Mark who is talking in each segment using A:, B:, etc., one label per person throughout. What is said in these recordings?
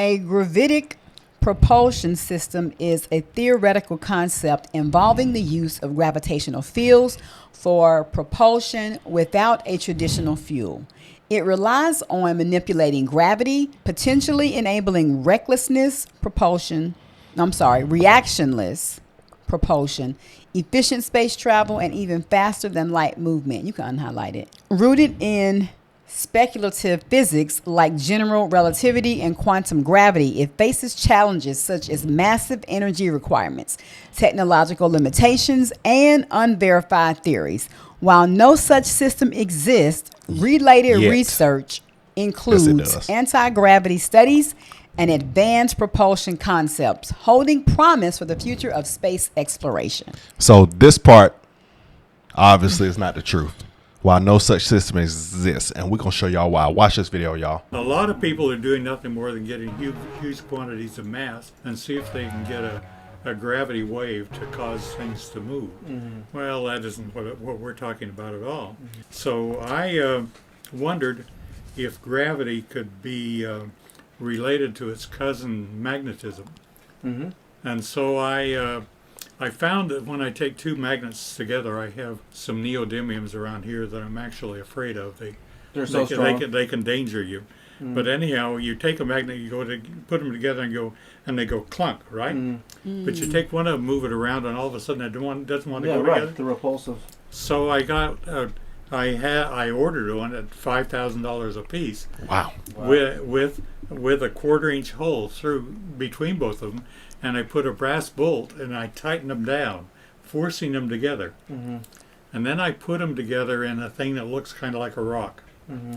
A: A gravitic propulsion system is a theoretical concept involving the use of gravitational fields for propulsion without a traditional fuel. It relies on manipulating gravity, potentially enabling reactionless propulsion, efficient space travel, and even faster than light movement. You can unhighlight it. Rooted in speculative physics like general relativity and quantum gravity, it faces challenges such as massive energy requirements, technological limitations, and unverified theories. While no such system exists, related research includes anti-gravity studies and advanced propulsion concepts, holding promise for the future of space exploration.
B: So this part obviously is not the truth. While no such system exists, and we're going to show y'all why. Watch this video, y'all.
C: A lot of people are doing nothing more than getting huge quantities of mass and see if they can get a gravity wave to cause things to move. Mm-hmm. Well, that isn't what we're talking about at all. Mm-hmm. So I wondered if gravity could be related to its cousin magnetism. Mm-hmm. And so I found that when I take two magnets together, I have some neodymiums around here that I'm actually afraid of.
D: They're so strong.
C: They can danger you. Mm. But anyhow, you take a magnet, you go to put them together and they go clunk, right? Mm. But you take one of them, move it around, and all of a sudden it doesn't want to go together.
D: The repulsive.
C: So I ordered one at $5,000 a piece.
B: Wow.
C: With a 1/4-inch hole through between both of them. And I put a brass bolt and I tightened them down, forcing them together. Mm-hmm. And then I put them together in a thing that looks kind of like a rock. Mm-hmm.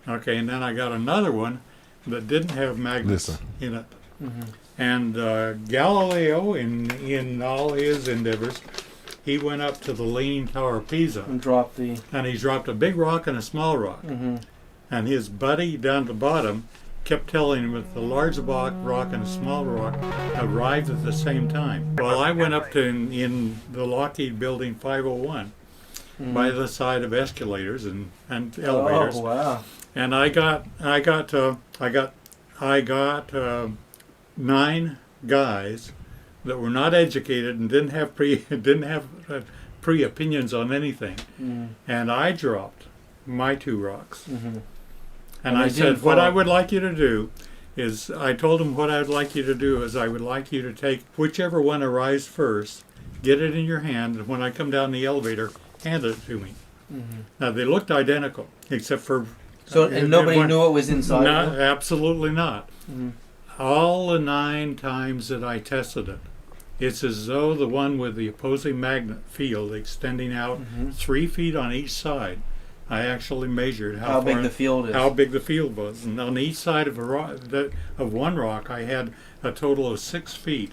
C: Okay, and then I got another one that didn't have magnets in it. Mm-hmm. And Galileo, in all his endeavors, he went up to the Leaning Tower of Pisa.
D: And dropped
C: he dropped a big rock and a small rock. Mm-hmm. And his buddy down at the bottom kept telling him that the large rock and the small rock arrived at the same time. Well, I went up to in the Lockheed Building 501 by the side of escalators and elevators.
D: Oh, wow!
C: And I got 9 guys that were not educated and didn't have pre opinions on anything, and I dropped my 2 rocks. Mm-hmm. And I said, what I would like you to do is, I told him what I would like you to do is I would like you to take whichever one arrives first, get it in your hand, and when I come down the elevator, hand it to me. Mm-hmm. Now, they looked identical, except for...
D: and nobody knew what was inside?
C: Absolutely not. Mm-hmm. All the 9 times that I tested it, it's as though the one with the opposing magnet field extending out 3 feet on each side, I actually measured
D: how big the field is.
C: How big the field was, and on each side of one rock, I had a total of 6 feet.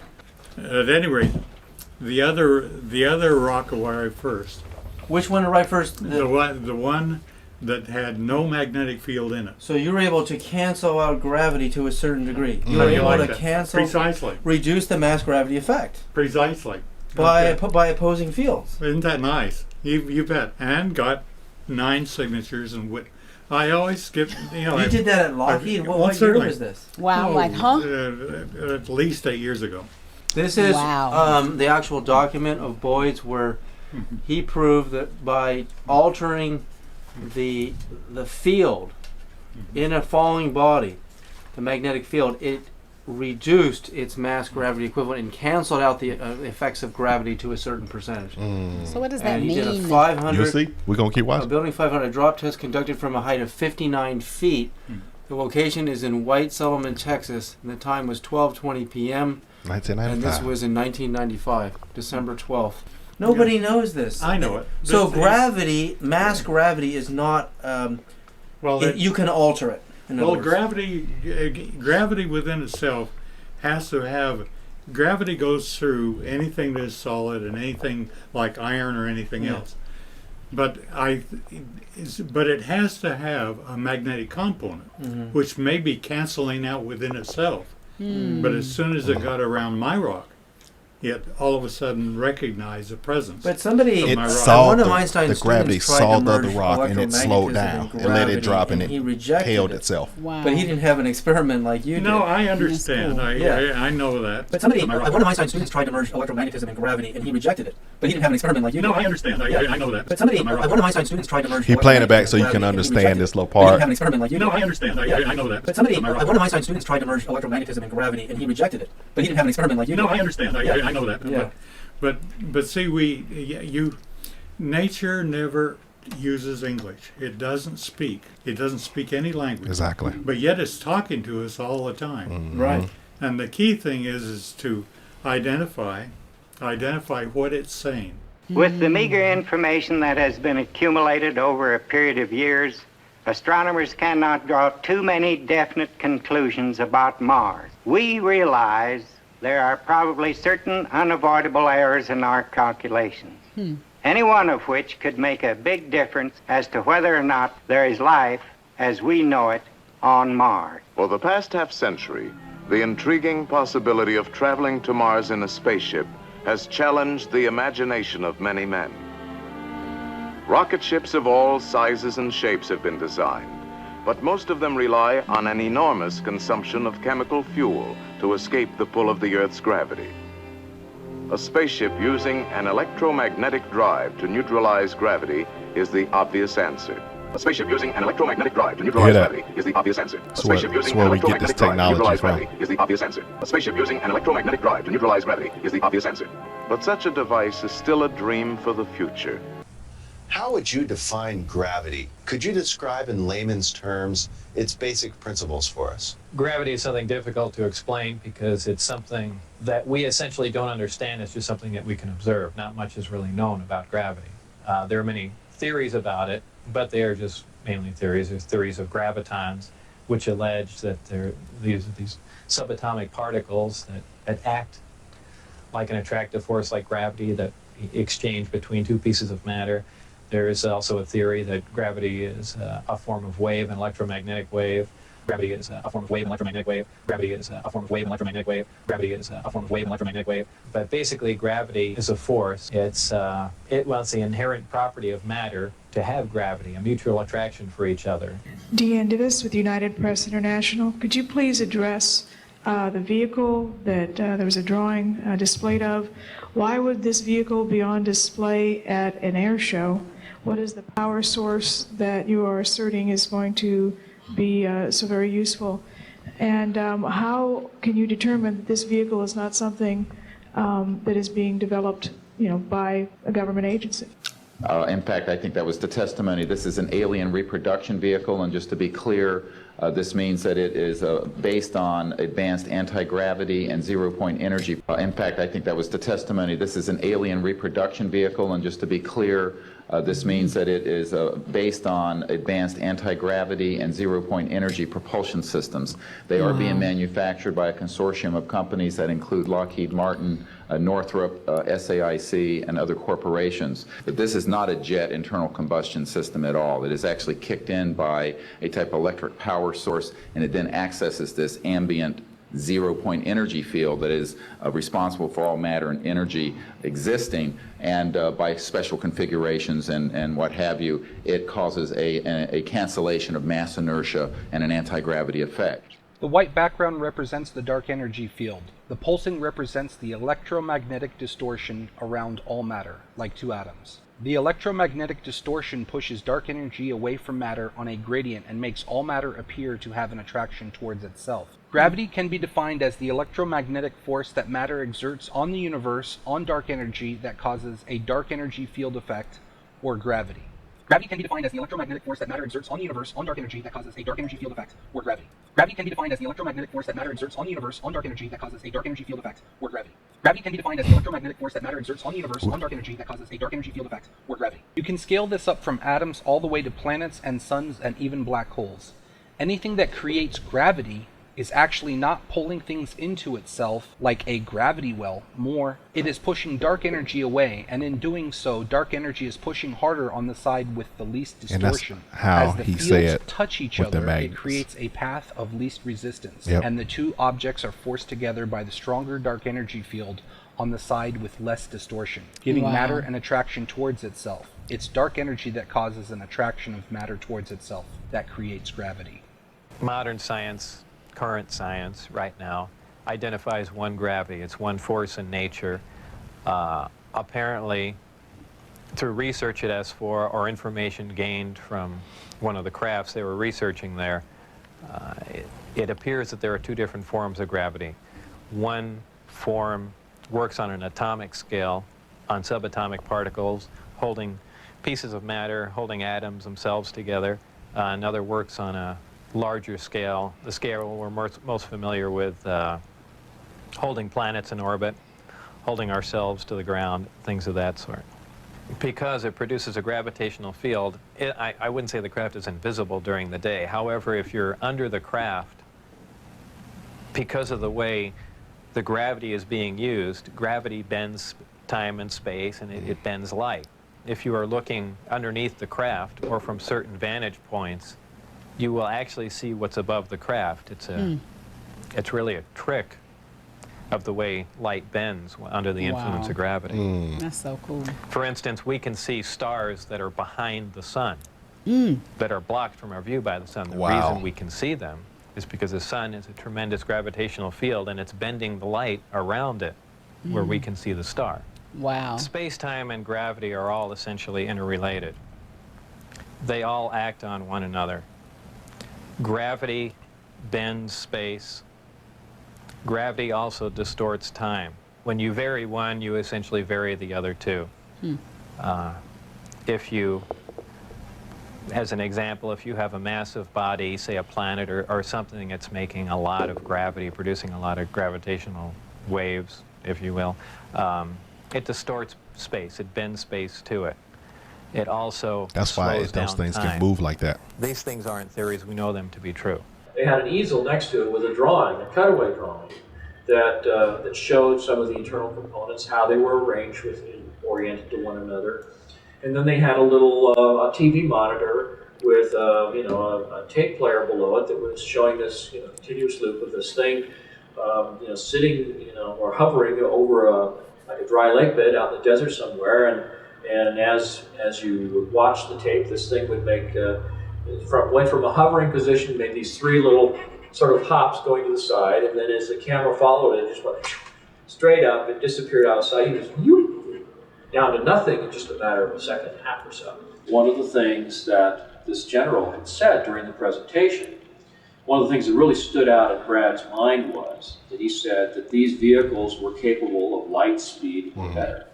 C: At any rate, the other rock arrived first.
D: Which one arrived first?
C: The one that had no magnetic field in it.
D: So you were able to cancel out gravity to a certain degree. You were able to cancel,
C: precisely,
D: reduce the mass gravity effect.
C: Precisely.
D: By opposing fields.
C: Isn't that nice? You bet. And got 9 signatures and I always skip.
D: You did that at Lockheed. What year was this?
A: Wow!
C: At least 8 years ago.
D: This is the actual document of Boyd's where he proved that by altering the field in a falling body, the magnetic field, it reduced its mass gravity equivalent and canceled out the effects of gravity to a certain percentage.
A: So what does that mean?
D: He did a 500.
B: You see, we're gonna keep watching.
D: A building 500 drop test conducted from a height of 59 feet. The location is in White Settlement, Texas, and the time was 12:20 p.m.
B: 1995.
D: And this was in 1995, December 12th. Nobody knows this.
C: I know it.
D: So mass gravity is not. You can alter it.
C: Well, gravity within itself has to have. Gravity goes through anything that is solid and anything like iron or anything else. But it has to have a magnetic component, which may be canceling out within itself. But as soon as it got around my rock, it all of a sudden recognized a presence.
D: But somebody,
C: It
B: It
C: saw
B: saw
D: one of
B: the,
D: Einstein's
B: the gravity
D: students tried to
B: saw the other
D: merge
B: rock and it slowed
D: electromagnetism
B: down.
D: and
B: It let it
D: gravity,
B: drop and
D: he
B: it
D: rejected
B: held
D: it.
B: itself.
A: Wow.
D: But he didn't have an experiment like you did.
C: No, I understand.
A: cool.
C: I know that.
D: But somebody,
C: Am I wrong?
D: one of Einstein's students tried to merge electromagnetism and gravity, and he rejected it. But he didn't have an experiment like you did.
C: No, I understand. I know that.
D: But somebody,
C: Am I wrong?
D: one of Einstein's students tried to merge
B: He playing it back so you
D: electromagnetism
B: can
D: and gravity, and he
B: understand
D: rejected
B: this
D: it.
B: little
D: But he didn't
B: part.
D: have an experiment like you
C: No,
D: did.
C: I understand. I know that.
D: But somebody,
C: Am I wrong?
D: one of Einstein's students tried to merge electromagnetism and gravity, and he rejected it. But he didn't have an experiment like you
C: No,
D: did.
C: I understand. I know that.
D: Yeah.
C: But see, nature never uses English. It doesn't speak. It doesn't speak any language.
B: Exactly.
C: But yet it's talking to us all the time.
D: Right.
C: And the key thing is to identify what it's saying.
E: With the meager information that has been accumulated over a period of years, astronomers cannot draw too many definite conclusions about Mars. We realize there are probably certain unavoidable errors in our calculations, any one of which could make a big difference as to whether or not there is life as we know it on Mars.
F: For the past half-century, the intriguing possibility of traveling to Mars in a spaceship has challenged the imagination of many men. Rocket ships of all sizes and shapes have been designed, but most of them rely on an enormous consumption of chemical fuel to escape the pull of the Earth's gravity. A spaceship using an electromagnetic drive to neutralize gravity is the obvious answer. A spaceship using an electromagnetic drive to neutralize
B: that?
F: gravity is the obvious answer. A
B: That's where-
F: spaceship
B: that's
F: using
B: where
F: an
B: we get this
F: electromagnetic drive to
B: technology
F: neutralize
B: from.
F: gravity is the obvious answer. A spaceship using an electromagnetic drive to neutralize gravity is the obvious answer. But such a device is still a dream for the future.
G: How would you define gravity? Could you describe in layman's terms its basic principles for us?
H: Gravity is something difficult to explain because it's something that we essentially don't understand. It's just something that we can observe. Not much is really known about gravity. There are many theories about it, but they are just mainly theories. There's theories of gravitons, which allege that there are these subatomic particles that act like an attractive force like gravity that exchange between two pieces of matter. There is also a theory that gravity is a form of wave, an electromagnetic wave. Gravity is a form of wave, an electromagnetic wave. Gravity is a form of wave, an electromagnetic wave. Gravity is a form of wave, an electromagnetic wave. But basically, gravity is a force. It's the inherent property of matter to have gravity, a mutual attraction for each other.
I: Deanne Divis with United Press International. Could you please address the vehicle that there was a drawing displayed of? Why would this vehicle be on display at an air show? What is the power source that you are asserting is going to be so very useful? And how can you determine that this vehicle is not something that is being developed, by a government agency?
J: In fact, I think that was the testimony. This is an alien reproduction vehicle, and just to be clear, this means that it is based on advanced anti-gravity and zero-point energy. In fact, I think that was the testimony. This is an alien reproduction vehicle, and just to be clear, this means that it is based on advanced anti-gravity and zero-point energy propulsion systems. They are being manufactured by a consortium of companies that include Lockheed Martin, Northrop, SAIC, and other corporations. But this is not a jet internal combustion system at all. It is actually kicked in by a type of electric power source, and it then accesses this ambient zero-point energy field that is responsible for all matter and energy existing, and by special configurations and what have you, it causes a cancellation of mass inertia and an anti-gravity effect.
K: The white background represents the dark energy field. The pulsing represents the electromagnetic distortion around all matter, like two atoms. The electromagnetic distortion pushes dark energy away from matter on a gradient and makes all matter appear to have an attraction towards itself. Gravity can be defined as the electromagnetic force that matter exerts on the universe on dark energy that causes a dark energy field effect, or gravity. Gravity can be defined as the electromagnetic force that matter exerts on the universe on dark energy that causes a dark energy field effect, or gravity. Gravity can be defined as the electromagnetic force that matter exerts on the universe on dark energy that causes a dark energy field effect, or gravity. Gravity can be defined as the electromagnetic force that matter exerts on the universe on dark energy that causes a dark energy field effect, or gravity. You can scale this up from atoms all the way to planets and suns and even black holes. Anything that creates gravity is actually not pulling things into itself like a gravity well. More, it is pushing dark energy away, and in doing so, dark energy is pushing harder on the side with the least distortion.
B: And that's how
K: As the
B: he
K: fields
B: said
K: touch each
B: with the
K: other, it
B: magnets.
K: creates a path of least resistance,
B: Yep.
K: and the two objects are forced together by the stronger dark energy field on the side with less distortion, giving matter an attraction towards itself. It's dark energy that causes an attraction of matter towards itself that creates gravity.
H: Modern science, current science right now, identifies one gravity. It's one force in nature. Apparently, through research at S4 or information gained from one of the crafts they were researching there, it appears that there are two different forms of gravity. One form works on an atomic scale, on subatomic particles, holding pieces of matter, holding atoms themselves together. Another works on a larger scale, the scale we're most familiar with, holding planets in orbit, holding ourselves to the ground, things of that sort. Because it produces a gravitational field, I wouldn't say the craft is invisible during the day. However, if you're under the craft, because of the way the gravity is being used, gravity bends time and space, and it bends light. If you are looking underneath the craft or from certain vantage points, you will actually see what's above the craft. It's really a trick of the way light bends under the influence of gravity.
A: That's so cool.
H: For instance, we can see stars that are behind the sun, that are blocked from our view by the sun. The reason we can see them is because the sun is a tremendous gravitational field, and it's bending the light around it where we can see the star.
A: Wow.
H: Space-time and gravity are all essentially interrelated. They all act on one another. Gravity bends space. Gravity also distorts time. When you vary one, you essentially vary the other two. If you, as an example, if you have a massive body, say a planet or something that's making a lot of gravity, producing a lot of gravitational waves, if you will, it distorts space. It bends space to it. It also
B: That's why
H: slows
B: those
H: down
B: things
H: time.
B: can move like that.
H: These things aren't theories. We know them to be true.
L: They had an easel next to it with a drawing, a cutaway drawing, that showed some of the internal components, how they were arranged and oriented to one another. And then they had a little a TV monitor with a tape player below it that was showing this continuous loop of this thing sitting or hovering over like a dry lake bed out in the desert somewhere. And as you would watch the tape, this thing would make went from a hovering position, made these three little sort of hops going to the side, and then as the camera followed it, just went straight up and disappeared outside. It was down to nothing in just a matter of a second and a half or so. One of the things that this general had said during the presentation, one of the things that really stood out in Brad's mind was that he said that these vehicles were capable of light speed or better.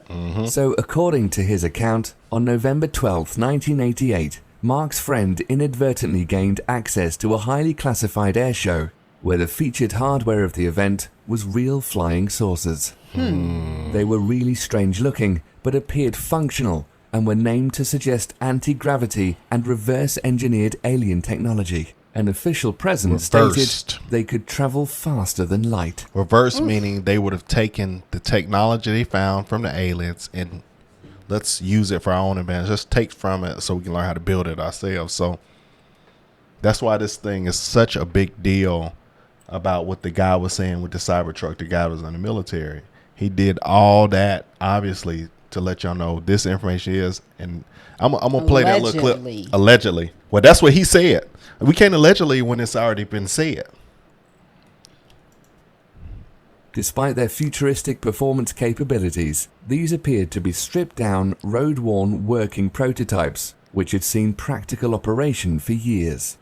M: So according to his account, on November 12, 1988, Mark's friend inadvertently gained access to a highly classified airshow where the featured hardware of the event was real flying saucers. They were really strange looking, but appeared functional and were named to suggest anti-gravity and reverse-engineered alien technology. An official presence stated they could travel faster than light.
B: Reverse meaning they would have taken the technology they found from the aliens and let's use it for our own advantage. Let's take from it so we can learn how to build it ourselves. So that's why this thing is such a big deal about what the guy was saying with the Cybertruck. The guy was in the military. He did all that, obviously, to let y'all know this information is. And I'm going to play that little clip. Allegedly. Well, that's what he said. We can't allegedly when it's already been said.
M: Despite their futuristic performance capabilities, these appeared to be stripped-down, road-worn working prototypes, which had seen practical operation for years.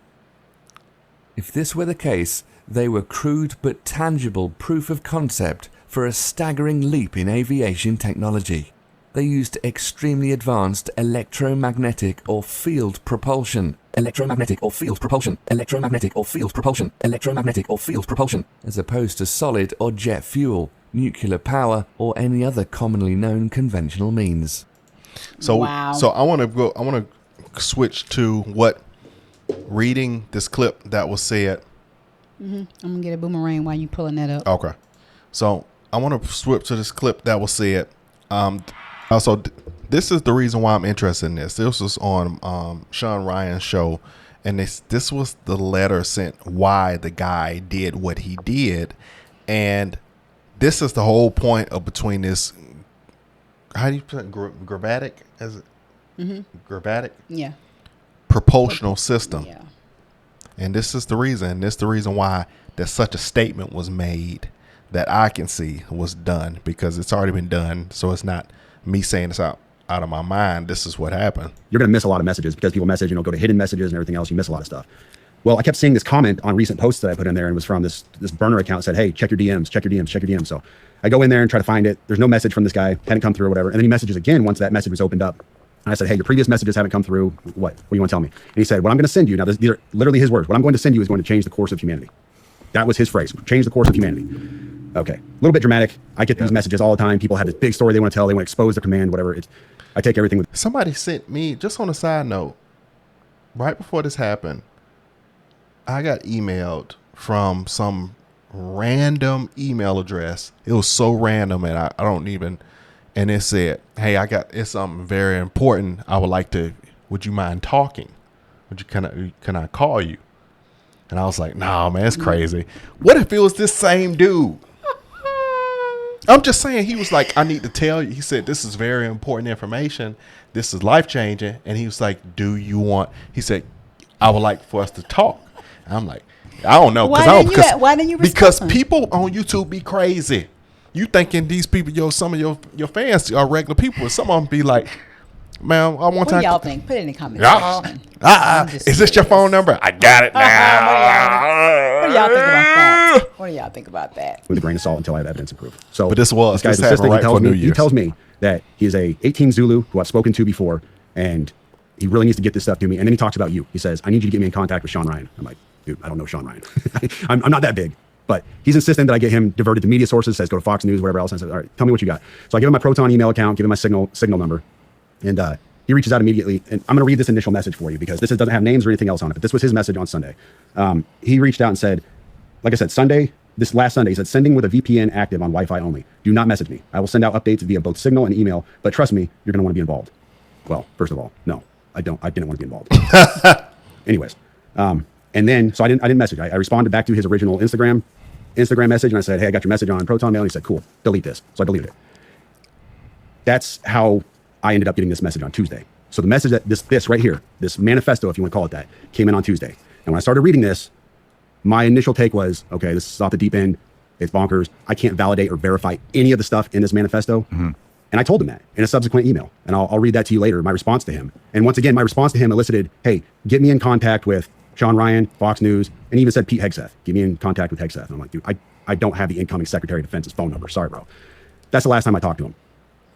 M: If this were the case, they were crude but tangible proof of concept for a staggering leap in aviation technology. They used extremely advanced electromagnetic or field propulsion, electromagnetic or field propulsion, electromagnetic or field propulsion, electromagnetic or field propulsion, as opposed to solid or jet fuel, nuclear power, or any other commonly known conventional means.
B: So I want to switch to what reading this clip that was said.
A: I'm gonna get a boomerang while you pulling that up.
B: Okay, so I want to switch to this clip that was said. Also, this is the reason why I'm interested in this. This was on Sean Ryan's show, and this was the letter sent why the guy did what he did, and this is the whole point of between this. How do you put gravitic? As it gravitic?
A: Yeah.
B: Propulsional system.
A: Yeah.
B: And this is the reason. This is the reason why that such a statement was made that I can see was done, because it's already been done. So it's not me saying this out of my mind. This is what happened.
N: You're going to miss a lot of messages because people message, go to hidden messages and everything else. You miss a lot of stuff. Well, I kept seeing this comment on recent posts that I put in there, and it was from this burner account that said, hey, check your DMs, check your DMs, check your DMs. So I go in there and try to find it. There's no message from this guy, hadn't come through or whatever. And then he messages again once that message was opened up. And I said, hey, your previous messages haven't come through. What do you want to tell me? And he said, what I'm going to send you, now these are literally his words, what I'm going to send you is going to change the course of humanity. That was his phrase, change the course of humanity. Okay, a little bit dramatic. I get these messages all the time. People have this big story they want to tell. They want to expose their command, whatever. I take everything with.
B: Somebody sent me, just on a side note, right before this happened, I got emailed from some random email address. It was so random, and I don't even, and it said, hey, it's something very important. I would like to, would you mind talking? Can I call you? And I was like, nah, man, it's crazy. What if it was this same dude? I'm just saying, he was like, I need to tell you. He said, this is very important information. This is life-changing. And he was like, he said, I would like for us to talk. And I'm like, I don't know.
A: Why didn't you respond?
B: Because people on YouTube be crazy. You thinking these people, some of your fans are regular people. And some of them be like, man, I want to.
A: What do y'all think? Put it in the comments section.
B: Is this your phone number? I got it now.
A: What do y'all think about that? What do y'all think about that?
N: With a grain of salt until I have evidence to prove. So,
B: but this
N: guy's assistant. Right, he tells me that he is a 18 Zulu who I've spoken to before, and he really needs to get this stuff to me. And then he talks about you. He says, I need you to get me in contact with Sean Ryan. I'm like, dude, I don't know Sean Ryan. I'm not that big. But he's insistent that I get him diverted to media sources, says go to Fox News, whatever else. And I said, all right, tell me what you got. So I give him my Proton email account, give him my signal number. And he reaches out immediately. And I'm going to read this initial message for you because this doesn't have names or anything else on it. But this was his message on Sunday. He reached out and said, like I said, this last Sunday, he said, sending with a VPN active on Wi-Fi only. Do not message me. I will send out updates via both signal and email. But trust me, you're going to want to be involved. Well, first of all, no, I didn't want to be involved. Anyways. And then, so I didn't message. I responded back to his original Instagram message, and I said, hey, I got your message on Proton Mail. And he said, cool, delete this. So I deleted it. That's how I ended up getting this message on Tuesday. So the message that this right here, this manifesto, if you want to call it that, came in on Tuesday. And when I started reading this, my initial take was, okay, this is off the deep end. It's bonkers. I can't validate or verify any of the stuff in this manifesto. Mm-hmm. And I told him that in a subsequent email. And I'll read that to you later, my response to him. And once again, my response to him elicited, hey, get me in contact with Sean Ryan, Fox News, and even said Pete Hegseth. Get me in contact with Hegseth. And I'm like, dude, I don't have the incoming Secretary of Defense's phone number. Sorry, bro. That's the last time I talked to him.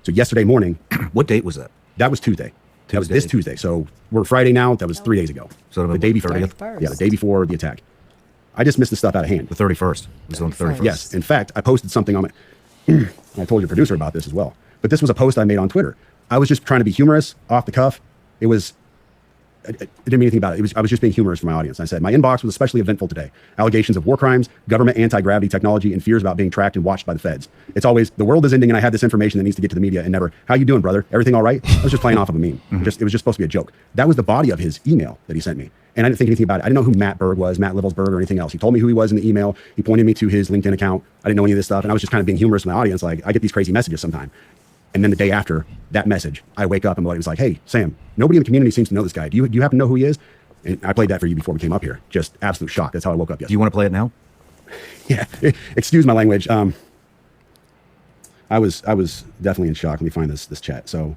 N: So yesterday morning.
O: What date was that?
N: That was Tuesday. That was this Tuesday. So we're Friday now. That was 3 days ago.
O: So
N: the day before. Yeah, the day before the attack. I just missed the stuff out of hand.
O: The 31st. It was on the 31st.
N: Yes. In fact, I posted something on my. I told your producer about this as well. But this was a post I made on Twitter. I was just trying to be humorous, off the cuff. It was. I didn't mean anything about it. I was just being humorous for my audience. I said, my inbox was especially eventful today. Allegations of war crimes, government anti-gravity technology, and fears about being tracked and watched by the feds. It's always, the world is ending and I have this information that needs to get to the media, and never, how you doing, brother? Everything all right? I was just playing off of a meme. Mm-hmm. It was just supposed to be a joke. That was the body of his email that he sent me. And I didn't think anything about it. I didn't know who Matt Berg was, Matt Livelsberg, or anything else. He told me who he was in the email. He pointed me to his LinkedIn account. I didn't know any of this stuff. And I was just kind of being humorous with my audience. Like, I get these crazy messages sometimes. And then the day after that message, I wake up and he was like, hey, Sam, nobody in the community seems to know this guy. Do you happen to know who he is? And I played that for you before we came up here. Just absolute shock. That's how I woke up yesterday.
O: Do you want to play it now?
N: Yeah. Excuse my language. I was definitely in shock. Let me find this chat. So,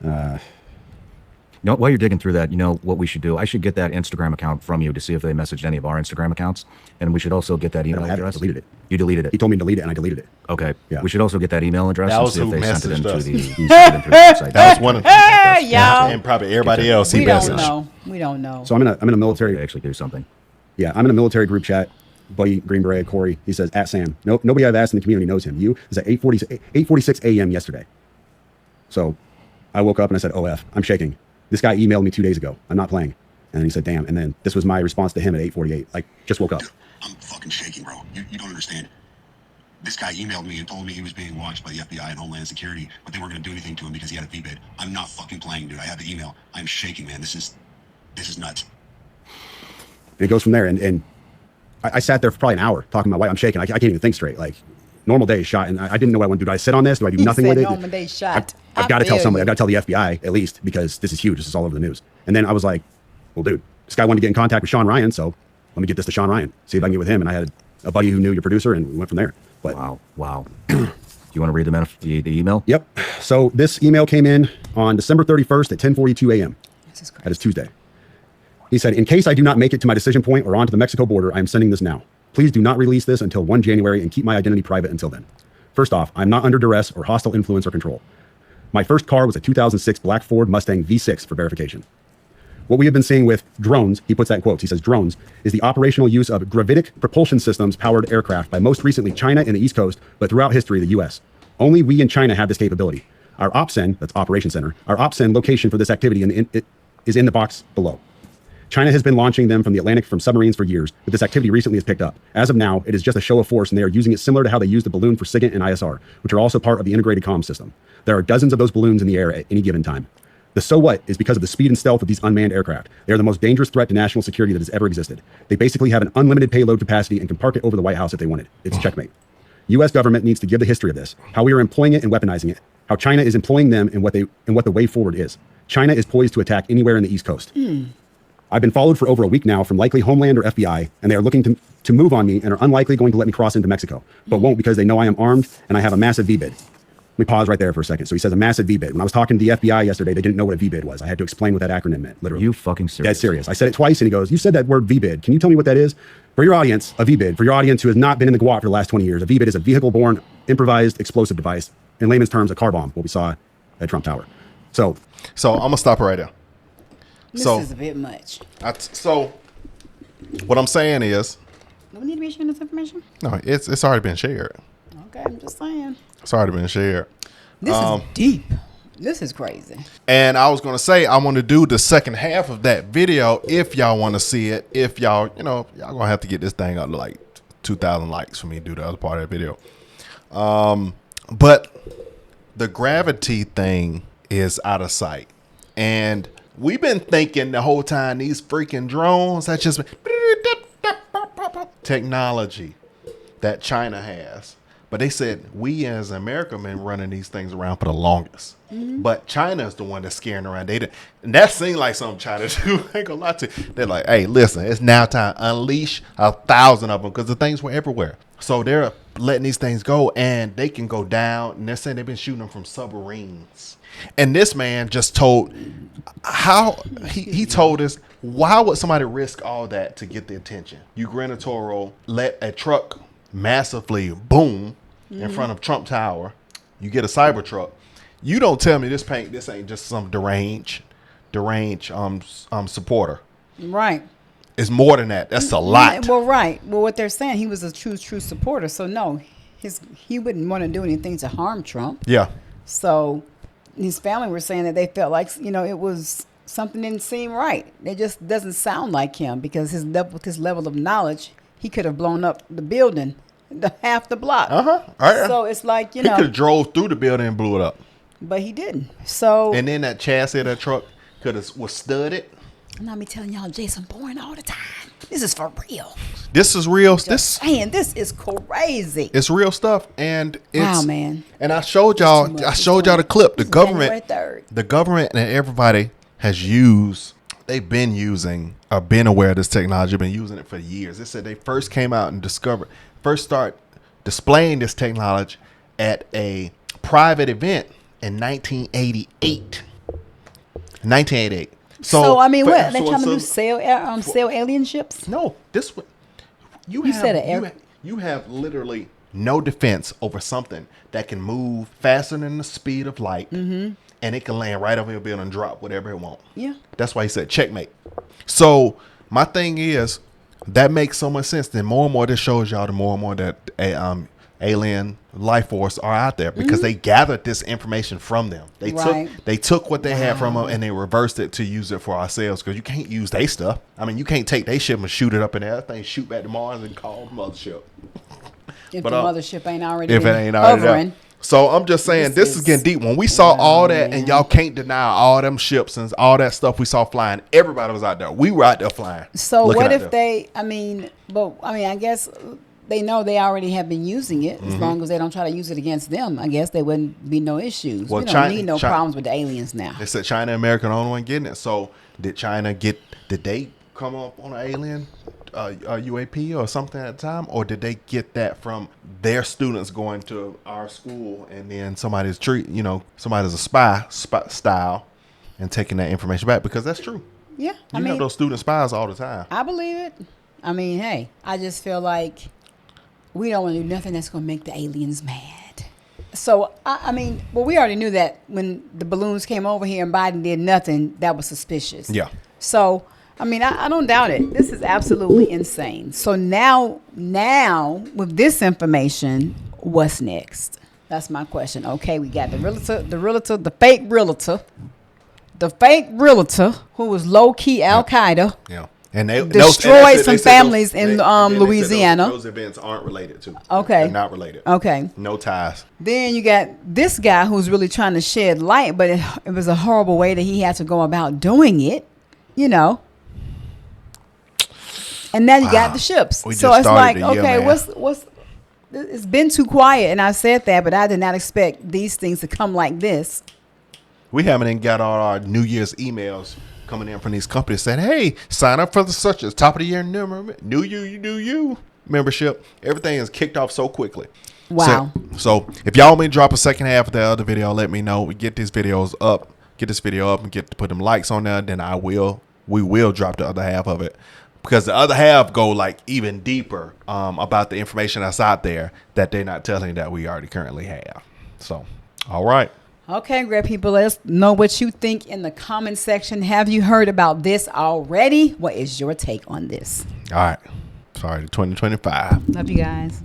O: while you're digging through that, you know what we should do? I should get that Instagram account from you to see if they messaged any of our Instagram accounts. And we should also get that email address.
N: I deleted it.
O: You deleted it?
N: He told me to delete it, and I deleted it.
O: Okay.
N: Yeah.
O: We should also get that email address
B: that
O: and
B: was
O: see if
B: who
O: they sent it into
B: us.
O: the website.
B: That was one of the
A: y'all.
B: and probably everybody else.
A: We don't know. We don't know.
N: So I'm in a military.
O: They actually do something.
N: Yeah, I'm in a military group chat. Buddy Green Beret, Corey, he says, at Sam. Nobody I've asked in the community knows him. You is at 8:46 a.m. yesterday. So I woke up and I said, OF, I'm shaking. This guy emailed me 2 days ago. I'm not playing. And then he said, damn. And then this was my response to him at 8:48. Like, just woke up.
P: Dude, I'm fucking shaking, bro. You don't understand. This guy emailed me and told me he was being watched by the FBI and Homeland Security, but they weren't going to do anything to him because he had a VBID. I'm not fucking playing, dude. I have the email. I'm shaking, man. This is nuts.
N: And it goes from there. And I sat there for probably an hour talking to my wife. I'm shaking. I can't even think straight. Like, normal day shot, and I didn't know what I want to do. Do I sit on this? Do I do nothing with it?
A: Normal day shot.
N: I've got to tell somebody. I've got to tell the FBI at least, because this is huge. This is all over the news. And then I was like, well, dude, this guy wanted to get in contact with Sean Ryan, so let me get this to Sean Ryan, see if I can get with him. And I had a buddy who knew your producer, and we went from there. But
O: Wow. Do you want to read the email?
N: Yep. So this email came in on December 31st at 10:42 a.m. That is Tuesday. He said, in case I do not make it to my decision point or onto the Mexico border, I am sending this now. Please do not release this until 1 January and keep my identity private until then. First off, I'm not under duress or hostile influence or control. My first car was a 2006 black Ford Mustang V6 for verification. What we have been seeing with drones, he puts that in quotes, he says drones, is the operational use of Gravitic propulsion systems powered aircraft by most recently China and the East Coast, but throughout history, the US. Only we in China have this capability. Our OPSEN, that's Operation Center, our OPSEN location for this activity is in the box below. China has been launching them from the Atlantic from submarines for years, but this activity recently has picked up. As of now, it is just a show of force, and they are using it similar to how they use the balloon for SIGINT and ISR, which are also part of the integrated comm system. There are dozens of those balloons in the air at any given time. The so what is because of the speed and stealth of these unmanned aircraft. They are the most dangerous threat to national security that has ever existed. They basically have an unlimited payload capacity and can park it over the White House if they wanted. It's checkmate. U.S. government needs to give the history of this, how we are employing it and weaponizing it, how China is employing them and what the way forward is. China is poised to attack anywhere in the East Coast. I've been followed for over a week now from likely Homeland or FBI, and they are looking to move on me and are unlikely going to let me cross into Mexico, but won't because they know I am armed and I have a massive VBID. Let me pause right there for a second. So he says a massive VBID. When I was talking to the FBI yesterday, they didn't know what a VBID was. I had to explain what that acronym meant, literally.
O: You fucking serious?
N: Dead serious. I said it twice, and he goes, you said that word VBID. Can you tell me what that is? For your audience, a VBID, for your audience who has not been in the GWOT for the last 20 years, a VBID is a vehicle-borne improvised explosive device. In layman's terms, a car bomb, what we saw at Trump Tower. So
B: I'm going to stop right there.
A: This is a bit much.
B: So what I'm saying is,
A: Do we need to be sharing this information?
B: no, it's already been shared.
A: Okay, I'm just saying.
B: It's already been shared.
A: This is deep. This is crazy.
B: And I was going to say, I want to do the second half of that video if y'all want to see it. If y'all, y'all going to have to get this thing up to like 2,000 likes for me to do the other part of that video. But the gravity thing is out of sight. And we've been thinking the whole time these freaking drones, that's just technology that China has. But they said we as America been running these things around for the longest. But China is the one that's scaring around. And that seemed like something China do. I ain't gonna lie to you. They're like, hey, listen, it's now time to unleash 1,000 of them because the things were everywhere. So they're letting these things go and they can go down. And they're saying they've been shooting them from submarines. And this man just told how he told us, why would somebody risk all that to get the attention? You Toro let a truck massively boom in front of Trump Tower. You get a Cybertruck. You don't tell me this ain't just some deranged supporter.
A: Right.
B: It's more than that. That's a lot.
A: Well, right. Well, what they're saying, he was a true supporter. So no, he wouldn't want to do anything to harm Trump.
B: Yeah.
A: So his family were saying that they felt like, it was something didn't seem right. It just doesn't sound like him because with his level of knowledge, he could have blown up the building, half the block.
B: Right.
A: So it's like,
B: he could have drove through the building and blew it up.
A: But he didn't. So
B: and then that chassis of that truck was studded.
A: I'm not me telling y'all Jason Bourne all the time. This is for real.
B: This is real.
A: This is crazy.
B: It's real stuff, and it's
A: wow, man.
B: And I showed y'all the clip. The government and everybody has used. They've been using, been aware of this technology, been using it for years. They said they first came out and start displaying this technology at a private event in 1988. 1988.
A: So I mean, what they trying to do? Sell alien ships?
B: No, this one. You have literally no defense over something that can move faster than the speed of light, and it can land right over your building and drop whatever it wants.
A: Yeah,
B: that's why he said checkmate. So my thing is that makes so much sense. Then more and more this shows y'all the more and more that alien life force are out there because they gathered this information from them. They took what they had from them and they reversed it to use it for ourselves because you can't use their stuff. I mean, you can't take their ship and shoot it up in there. That thing shoot back to Mars and call the mothership.
A: If the mothership ain't already
B: hovering. So I'm just saying this is getting deep. When we saw all that, and y'all can't deny all them ships and all that stuff we saw flying, everybody was out there. We were out there flying.
A: So what if I guess they know they already have been using it. As long as they don't try to use it against them, I guess there wouldn't be no issues.
B: Well,
A: we don't need no problems with the aliens now.
B: They said China and America are the only one getting it. So did they come up on an alien UAP or something at the time, or did they get that from their students going to our school and then somebody's a spy style and taking that information back? Because that's true.
A: Yeah,
B: you have those student spies all the time.
A: I believe it. I mean, hey, I just feel like we don't want to do nothing that's going to make the aliens mad. So, I mean, well, we already knew that when the balloons came over here and Biden did nothing, that was suspicious.
B: Yeah.
A: So, I mean, I don't doubt it. This is absolutely insane. So now with this information, what's next? That's my question. Okay, we got the fake realtor who was low-key Al-Qaeda.
B: Yeah. And they
A: destroyed some families in Louisiana.
B: Those events aren't related to.
A: Okay.
B: They're not related.
A: Okay.
B: No ties.
A: Then you got this guy who's really trying to shed light, but it was a horrible way that he had to go about doing it, And now you got the ships. So it's like, okay, what's it's been too quiet, and I said that, but I did not expect these things to come like this.
B: We haven't even got all our New Year's emails coming in from these companies saying, hey, sign up for the such as top of the year new you membership. Everything is kicked off so quickly.
A: Wow.
B: So if y'all want me to drop a second half of the other video, let me know. We get these videos up, get this video up and get to put them likes on there, then we will drop the other half of it. Because the other half go like even deeper about the information that's out there that they're not telling that we already currently have. So, all right.
A: Okay, great people. Let us know what you think in the comment section. Have you heard about this already? What is your take on this?
B: All right. Sorry, 2025.
A: Love you guys.